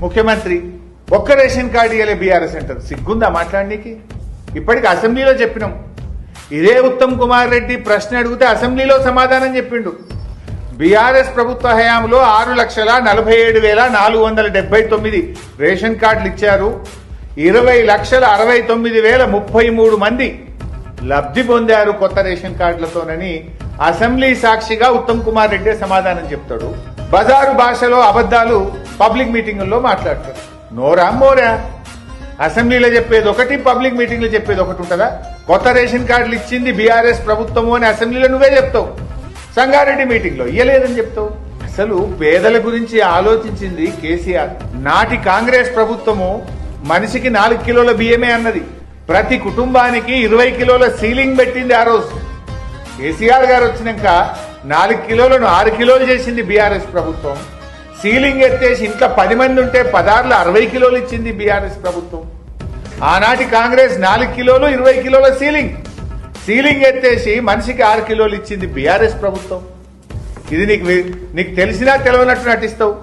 ముఖ్యమంత్రి ఒక్క ration card ఇవ్వలే బీఆర్ఎస్ సెంటర్. సిగ్గుందా మాట్లాడనీకి? ఇప్పటికి అసెంబ్లీలో చెప్పినాం. ఇదే ఉత్తమ్ కుమార్ రెడ్డి ప్రశ్న అడిగితే అసెంబ్లీలో సమాధానం చెప్పిండు. బీఆర్ఎస్ ప్రభుత్వ హయాంలో 6,47,479 రేషన్ కార్డులు ఇచ్చారు. 20,69,033 మంది లబ్ధి పొందారు కొత్త రేషన్ కార్డులతోనని అసెంబ్లీ సాక్షిగా ఉత్తమ్ కుమార్ రెడ్డి సమాధానం చెప్తాడు. బజారు భాషలో అబద్దాలు పబ్లిక్ మీటింగుల్లో మాట్లాడతారు. నోరా మోరా? అసెంబ్లీలో చెప్పేది ఒకటి, పబ్లిక్ మీటింగ్ లో చెప్పేది ఒకటి ఉంటుందా? కొత్త రేషన్ కార్డులు ఇచ్చింది బీఆర్ఎస్ ప్రభుత్వము అని అసెంబ్లీలో నువ్వే చెప్తావు, సంగారెడ్డి మీటింగ్ లో ఇయ్యలేదని చెప్తావు. అసలు పేదల గురించి ఆలోచించింది కేసీఆర్. నాటి కాంగ్రెస్ ప్రభుత్వము మనిషికి 4 కిలోల బియ్యమే అన్నది. ప్రతి కుటుంబానికి 20 కిలోల సీలింగ్ పెట్టింది ఆ రోజు. కేసీఆర్ గారు వచ్చినాక 4 కిలోలను 6 కిలోలు చేసింది బీఆర్ఎస్ ప్రభుత్వం. సీలింగ్ ఎత్తేసి ఇంట్లో 10 మంది ఉంటే 16 60 కిలోలు ఇచ్చింది బీఆర్ఎస్ ప్రభుత్వం. ఆనాటి కాంగ్రెస్ 4 కిలోలు 20 కిలోల సీలింగ్ ఎత్తేసి మనిషికి 6 కిలోలు ఇచ్చింది బీఆర్ఎస్ ప్రభుత్వం. ఇది నీకు తెలిసినా తెలవనట్టు నటిస్తావు.